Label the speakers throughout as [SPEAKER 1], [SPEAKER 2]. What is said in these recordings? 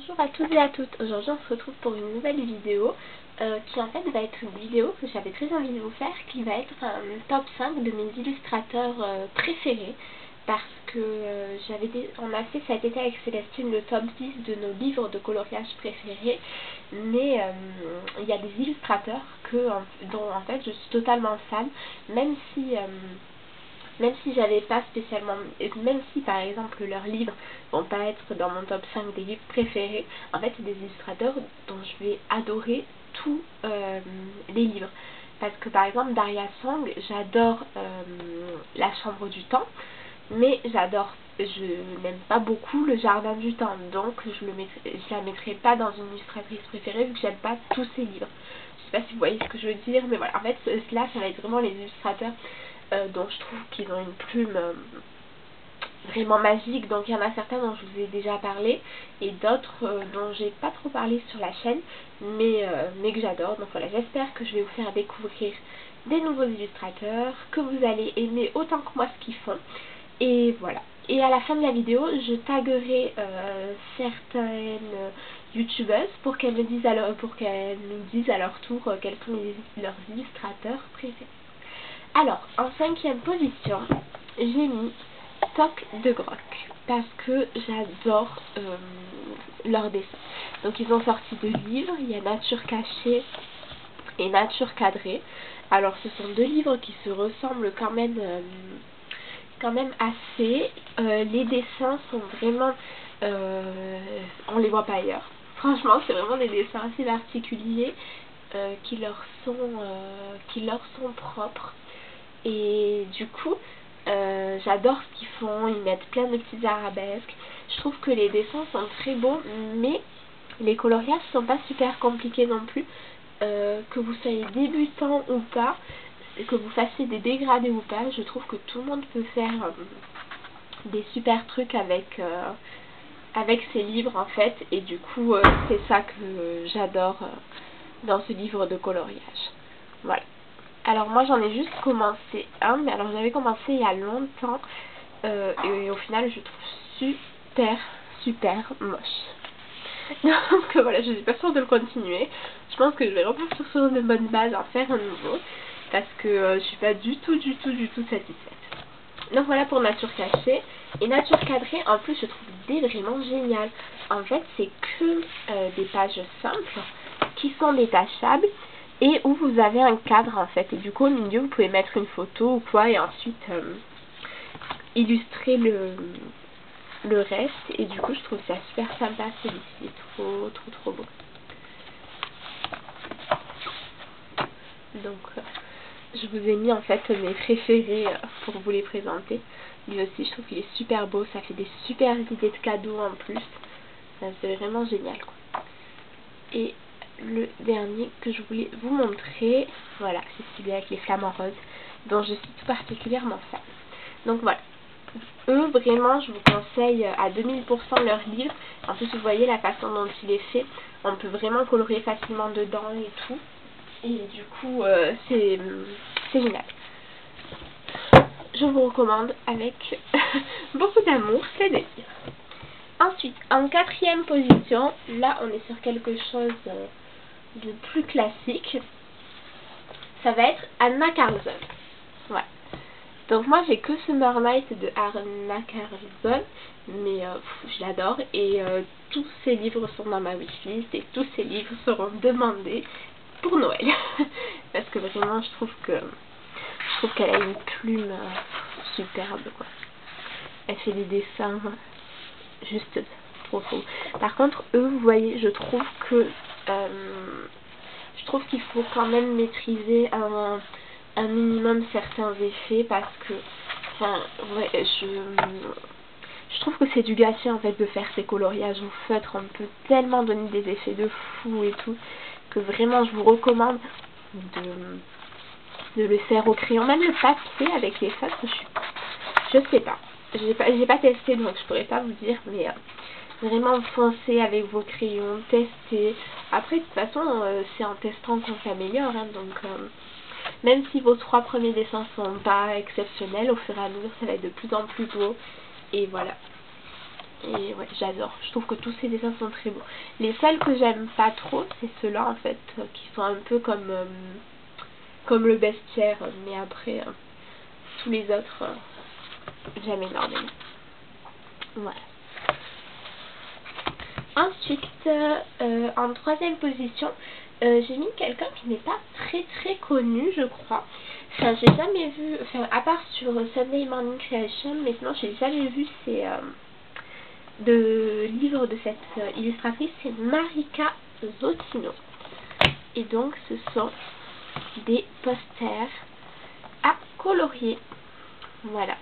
[SPEAKER 1] Bonjour à tous et à toutes, aujourd'hui on se retrouve pour une nouvelle vidéo qui en fait va être une vidéo que j'avais très envie de vous faire, qui va être un top 5 de mes illustrateurs préférés, parce que on a fait cet été avec Célestine le top 10 de nos livres de coloriage préférés, mais il y a des illustrateurs dont en fait je suis totalement fan, même si j'avais pas spécialement, même si par exemple leurs livres vont pas être dans mon top 5 des livres préférés, en fait c'est des illustrateurs dont je vais adorer tous les livres. Parce que par exemple Daria Song, j'adore La Chambre du Temps, mais je n'aime pas beaucoup Le Jardin du Temps, donc je la mettrai pas dans une illustratrice préférée vu que j'aime pas tous ses livres. Je sais pas si vous voyez ce que je veux dire, mais voilà, en fait là ça va être vraiment les illustrateurs dont je trouve qu'ils ont une plume vraiment magique. Donc il y en a certains dont je vous ai déjà parlé et d'autres dont j'ai pas trop parlé sur la chaîne, mais que j'adore. Donc voilà, j'espère que je vais vous faire découvrir des nouveaux illustrateurs, que vous allez aimer autant que moi ce qu'ils font. Et voilà. Et à la fin de la vidéo, je taguerai certaines youtubeuses pour qu'elles nous disent à leur tour quels sont leurs illustrateurs préférés. Alors, en 5e position, j'ai mis Toc de Groc, parce que j'adore leurs dessins. Donc ils ont sorti 2 livres, il y a Nature cachée et Nature cadrée. Alors ce sont 2 livres qui se ressemblent quand même assez. Les dessins sont vraiment, on les voit pas ailleurs. Franchement, c'est vraiment des dessins assez particuliers qui leur sont propres. Et du coup, j'adore ce qu'ils font, ils mettent plein de petits arabesques. Je trouve que les dessins sont très beaux, mais les coloriages sont pas super compliqués non plus. Que vous soyez débutant ou pas, que vous fassiez des dégradés ou pas, je trouve que tout le monde peut faire des super trucs avec ces livres en fait. Et du coup, c'est ça que j'adore dans ce livre de coloriage. Voilà. Alors moi j'en ai juste commencé un, mais alors j'avais commencé il y a longtemps et au final je trouve super moche. Donc voilà, je suis pas sûre de le continuer. Je pense que je vais repartir sur une bonne base, en faire un nouveau, parce que je suis pas du tout satisfaite. Donc voilà pour Nature cachée. Et Nature cadrée, en plus je trouve l'idée vraiment géniale. En fait c'est que des pages simples qui sont détachables et où vous avez un cadre en fait, et du coup au milieu vous pouvez mettre une photo ou quoi, et ensuite illustrer le reste. Et du coup je trouve ça super sympa, celui-ci est trop beau. Donc je vous ai mis en fait mes préférés pour vous les présenter. Lui aussi je trouve qu'il est super beau, ça fait des super idées de cadeaux en plus, c'est vraiment génial quoi. Et le dernier que je voulais vous montrer, voilà, c'est celui avec les flamants roses, dont je suis tout particulièrement fan. Donc voilà, eux vraiment je vous conseille à 2000% leur livre. En plus vous voyez la façon dont il est fait, on peut vraiment colorer facilement dedans et tout, et du coup c'est génial. Je vous recommande avec beaucoup d'amour ces 2 livres. Ensuite, en 4e position, là on est sur quelque chose de plus classique. Ça va être Anna Carlson. Ouais. Donc moi j'ai que Summer Night de Anna Carlson, mais je l'adore, et tous ses livres sont dans ma wishlist et tous ses livres seront demandés pour Noël. Parce que vraiment je trouve qu'elle a une plume superbe quoi. Elle fait des dessins juste trop. Par contre eux vous voyez, je trouve qu'il faut quand même maîtriser un minimum certains effets, parce que enfin ouais, je trouve que c'est du gâchis en fait de faire ces coloriages au feutre. On peut tellement donner des effets de fou et tout, que vraiment je vous recommande de le faire au crayon. Même le papier avec les feutres, je sais pas, j'ai pas testé donc je pourrais pas vous dire, mais vraiment foncez avec vos crayons, testez. Après de toute façon c'est en testant qu'on s'améliore hein, donc même si vos 3 premiers dessins sont pas exceptionnels, au fur et à mesure ça va être de plus en plus beau. Et voilà. Et ouais, j'adore. Je trouve que tous ces dessins sont très beaux. Les seuls que j'aime pas trop, c'est ceux-là en fait, qui sont un peu comme le bestiaire. Mais après, tous les autres, j'aime énormément. Voilà. Ensuite, en troisième position, j'ai mis quelqu'un qui n'est pas très connu, je crois. Enfin, j'ai jamais vu, enfin, à part sur Sunday Morning Creation, mais sinon, j'ai jamais vu de livres de cette illustratrice, c'est Marika Zottino. Et donc, ce sont des posters à colorier. Voilà.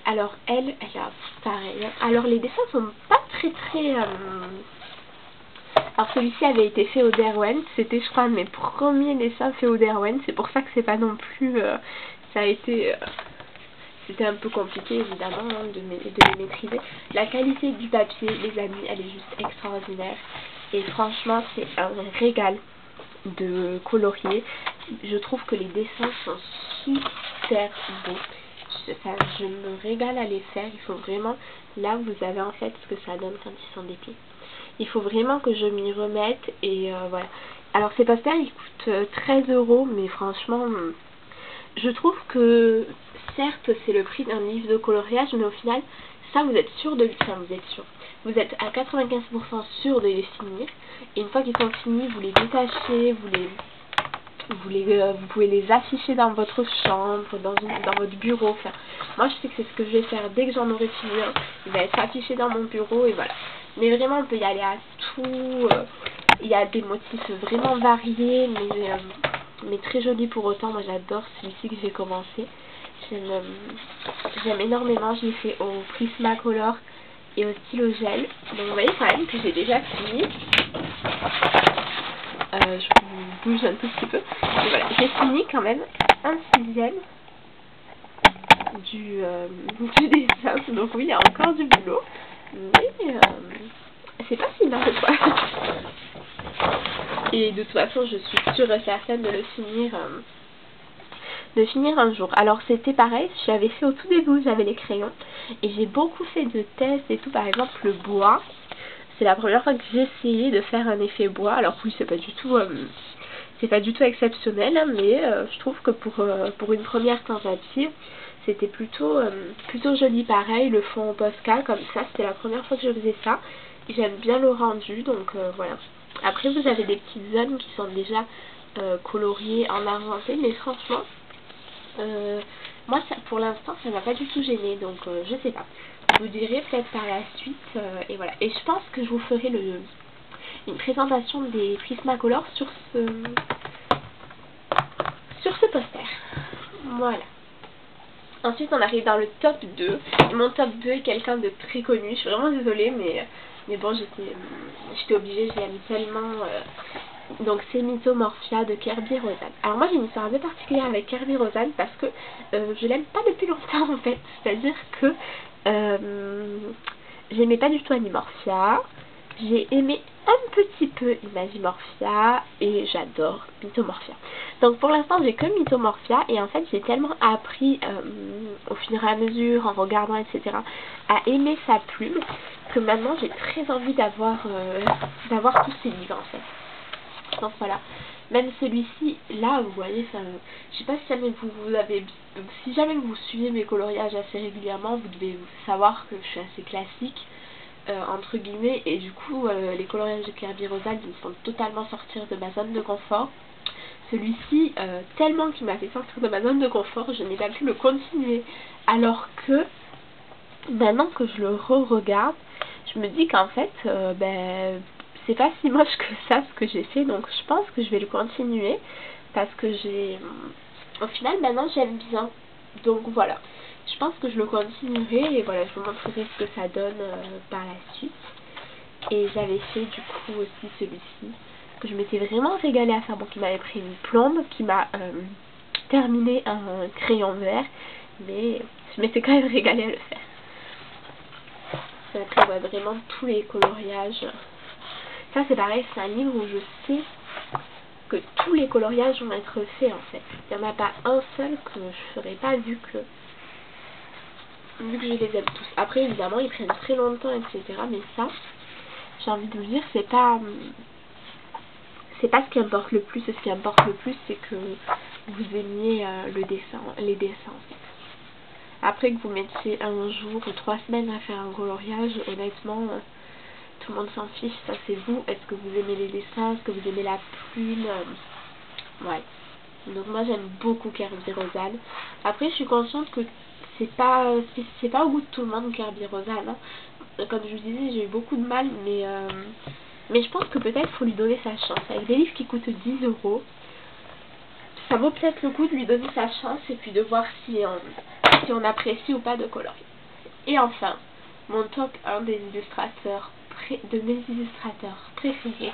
[SPEAKER 1] Alors, elle a pareil. Alors, les dessins sont pas très... Alors, celui-ci avait été fait au Derwent. C'était, je crois, un de mes premiers dessins faits au Derwent. C'est pour ça que c'est pas non plus... ça a été... C'était un peu compliqué, évidemment, hein, de les maîtriser. La qualité du papier, les amis, elle est juste extraordinaire. Et franchement, c'est un régal de colorier. Je trouve que les dessins sont super beaux. Je me régale à les faire. Il faut vraiment... Là, vous avez en fait ce que ça donne quand ils sont dépliés. Il faut vraiment que je m'y remette. Et voilà. Alors, ces posters, ils coûtent 13 €. Mais franchement, je trouve que... Certes, c'est le prix d'un livre de coloriage. Mais au final, ça, vous êtes sûr de... Enfin, vous êtes sûr. Vous êtes à 95% sûr de les finir. Et une fois qu'ils sont finis, vous les détachez, vous pouvez les afficher dans votre chambre, dans votre bureau. Enfin, moi, je sais que c'est ce que je vais faire dès que j'en aurai fini un. Il va être affiché dans mon bureau et voilà. Mais vraiment, on peut y aller à tout. Il y a des motifs vraiment variés, mais très jolis pour autant. Moi, j'adore celui-ci que j'ai commencé. J'aime énormément. Je l'ai fait au Prismacolor et au stylo gel. Donc, vous voyez quand même que j'ai déjà fini. Je vous bouge un tout petit peu. Et voilà, j'ai fini quand même un 6e du dessin. Donc oui, il y a encore du boulot. Mais c'est pas si mal quoi. Et de toute façon, je suis sûre et certaine de le finir. De finir un jour. Alors c'était pareil, j'avais fait au tout début, j'avais les crayons. Et j'ai beaucoup fait de tests et tout, par exemple le bois. C'est la première fois que j'ai essayé de faire un effet bois. Alors oui, c'est pas du tout exceptionnel, hein, mais je trouve que pour une première tentative, c'était plutôt joli. Pareil, le fond Posca, comme ça, c'était la première fois que je faisais ça. J'aime bien le rendu, donc voilà. Après, vous avez des petites zones qui sont déjà coloriées en argenté, mais franchement, moi, ça, pour l'instant, ça m'a pas du tout gêné, donc je sais pas. Je vous dirai peut-être par la suite, et voilà. Et je pense que je vous ferai une présentation des Prismacolor sur ce poster. Voilà. Ensuite, on arrive dans le top 2. Et mon top 2 est quelqu'un de très connu. Je suis vraiment désolée, mais bon, j'étais obligée, je l'aime tellement. Donc, c'est Mythomorphia de Kerby Rosanes. Alors, moi, j'ai une histoire un peu particulière avec Kerby Rosanes parce que je l'aime pas depuis longtemps, en fait. C'est-à-dire que j'aimais pas du tout Animorphia. J'ai aimé un petit peu Imagimorphia et j'adore Mythomorphia. Donc pour l'instant j'ai que Mythomorphia et en fait j'ai tellement appris au fur et à mesure en regardant etc. à aimer sa plume que maintenant j'ai très envie d'avoir tous ces livres en fait. Donc voilà. Même celui-ci, là, vous voyez, ça, je sais pas si jamais si jamais vous suivez mes coloriages assez régulièrement, vous devez savoir que je suis assez classique. Entre guillemets, et du coup les coloriages de Kerby Rosanes ils me font totalement sortir de ma zone de confort. Celui-ci, tellement qu'il m'a fait sortir de ma zone de confort, je n'ai pas pu le continuer, alors que maintenant que je le re-regarde, je me dis qu'en fait c'est pas si moche que ça ce que j'ai fait, donc je pense que je vais le continuer parce que au final maintenant j'aime bien, donc voilà. Je pense que je le continuerai et voilà, je vous montrerai ce que ça donne par la suite. Et j'avais fait du coup aussi celui-ci, que je m'étais vraiment régalée à faire. Bon, qui m'avait pris une plombe, qui m'a terminé un crayon vert, mais je m'étais quand même régalée à le faire. Après, ouais, vraiment tous les coloriages. Ça c'est pareil, c'est un livre où je sais que tous les coloriages vont être faits en fait. Il n'y en a pas un seul que je ferai pas vu que... vu que je les aime tous. Après évidemment ils prennent très longtemps, etc. Mais ça, j'ai envie de vous dire, c'est pas ce qui importe le plus. Ce qui importe le plus, c'est que vous aimiez le dessin, les dessins en fait. Après que vous mettiez un jour ou 3 semaines à faire un coloriage, honnêtement, tout le monde s'en fiche, ça c'est vous. Est-ce que vous aimez les dessins? Est-ce que vous aimez la plume? Ouais. Donc moi j'aime beaucoup Kerby Rosal. Après je suis consciente que c'est pas au goût de tout le monde Kerby Rosal. Hein. Comme je vous disais, j'ai eu beaucoup de mal, mais je pense que peut-être faut lui donner sa chance. Avec des livres qui coûtent 10 €, ça vaut peut-être le coup de lui donner sa chance et puis de voir si on apprécie ou pas de colorier. Et enfin, mon top 1 des illustrateurs de mes illustrateurs préférés,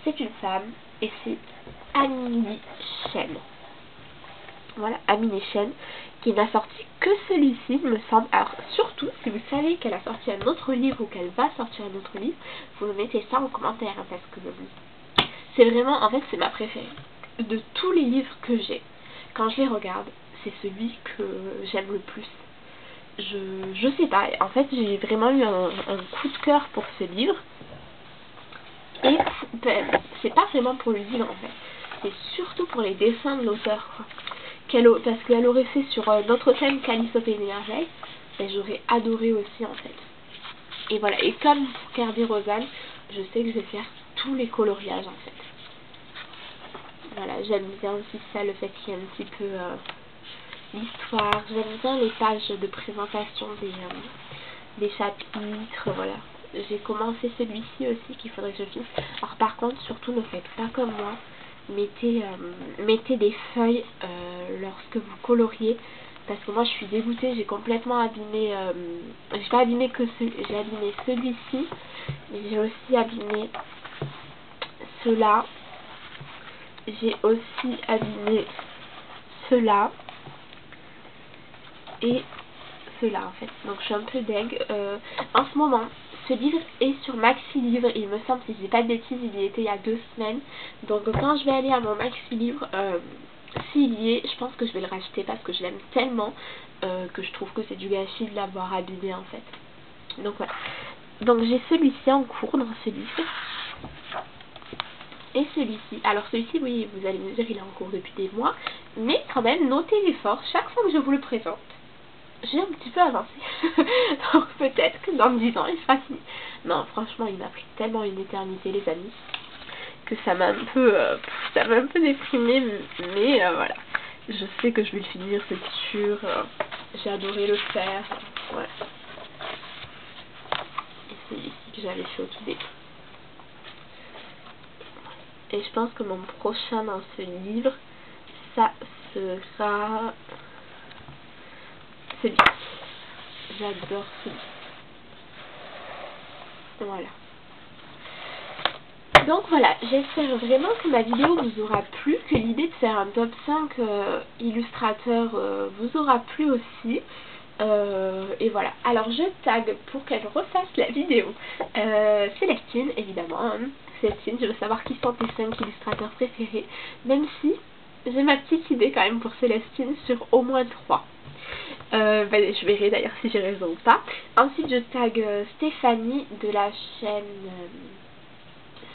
[SPEAKER 1] c'est une femme et c'est Aminy Shen. Voilà, Aminy Shen, qui n'a sorti que celui-ci, il me semble. Alors, surtout, si vous savez qu'elle a sorti un autre livre ou qu'elle va sortir un autre livre, vous me mettez ça en commentaire, hein, parce que c'est vraiment, en fait, c'est ma préférée. De tous les livres que j'ai, quand je les regarde, c'est celui que j'aime le plus. Je sais pas, en fait, j'ai vraiment eu un coup de cœur pour ce livre. Et c'est pas vraiment pour le livre, en fait. C'est surtout pour les dessins de l'auteur, quoi. Parce qu'elle aurait fait sur d'autres thèmes qu'Alice au Pays des Merveilles, et j'aurais adoré aussi en fait. Et voilà, et comme pour Kerby Rosal, je sais que je vais faire tous les coloriages en fait. Voilà, j'aime bien aussi ça, le fait qu'il y ait un petit peu l'histoire, j'aime bien les pages de présentation des chapitres, voilà. J'ai commencé celui-ci aussi qu'il faudrait que je finisse. Alors par contre, surtout ne faites pas comme moi. Mettez des feuilles lorsque vous coloriez, parce que moi je suis dégoûtée, j'ai complètement abîmé, j'ai pas abîmé que j'ai abîmé celui-ci, mais j'ai aussi abîmé ceux-là, j'ai aussi abîmé ceux-là et ceux-là en fait, donc je suis un peu deg. En ce moment ce livre est sur Maxi Livre, il me semble, si je dis pas de bêtises, il y était il y a 2 semaines. Donc quand je vais aller à mon Maxi Livre, s'il y est, je pense que je vais le racheter parce que je l'aime tellement que je trouve que c'est du gâchis de l'avoir abîmé en fait. Donc voilà. Donc j'ai celui-ci en cours dans ce livre. Et celui-ci. Alors celui-ci, oui, vous allez me dire, il est en cours depuis des mois. Mais quand même, notez l'effort chaque fois que je vous le présente. J'ai un petit peu avancé. Donc peut-être que dans 10 ans il sera fini. Non, franchement il m'a pris tellement une éternité les amis, que ça m'a un peu déprimée, mais voilà. Je sais que je vais le finir, c'est sûr. J'ai adoré le faire. Voilà. Et c'est ici que j'avais fait au tout début. Et je pense que mon prochain dans ce livre, ça sera celui-ci. J'adore celui-ci. Voilà. Donc voilà, j'espère vraiment que ma vidéo vous aura plu, que l'idée de faire un top 5 illustrateurs vous aura plu aussi. Et voilà, alors je tag pour qu'elle refasse la vidéo Célestine, évidemment. Hein. Célestine, je veux savoir qui sont tes 5 illustrateurs préférés, même si j'ai ma petite idée quand même pour Célestine sur au moins 3. Je verrai d'ailleurs si j'ai raison ou pas. Ensuite je tag Stéphanie de la chaîne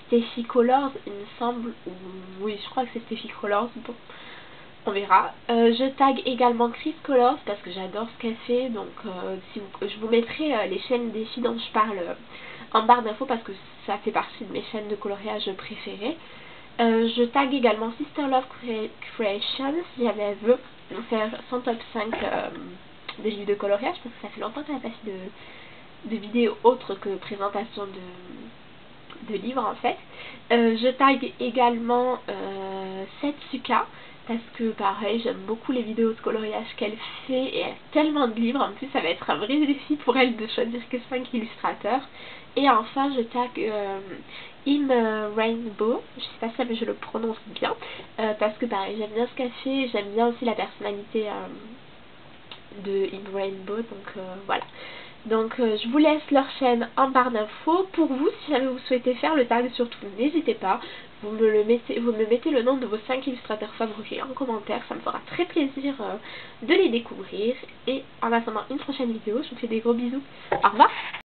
[SPEAKER 1] Steffi Colors, il me semble, ou oui je crois que c'est Steffi Colors, bon on verra. Je tag également Chris Colors parce que j'adore ce qu'elle fait, donc je vous mettrai les chaînes des filles dont je parle en barre d'infos parce que ça fait partie de mes chaînes de coloriage préférées. Je tag également Sister Love Creations si jamais elle veut nous faire son top 5 des livres de coloriage, parce que ça fait longtemps qu'elle n'a pas fait de vidéos autres que présentation de livres en fait. Je tag également Setsuka parce que pareil j'aime beaucoup les vidéos de coloriage qu'elle fait et elle a tellement de livres, en plus ça va être un vrai défi pour elle de choisir que 5 illustrateurs. Et enfin je tag Im Rainbow, je sais pas si je le prononce bien, parce que pareil j'aime bien ce qu'elle fait, j'aime bien aussi la personnalité de Im Rainbow, donc voilà. Donc je vous laisse leur chaîne en barre d'infos. Pour vous, si jamais vous souhaitez faire le tag, surtout n'hésitez pas. Vous me mettez le nom de vos 5 illustrateurs favoris en commentaire. Ça me fera très plaisir de les découvrir. Et en attendant une prochaine vidéo, je vous fais des gros bisous. Au revoir!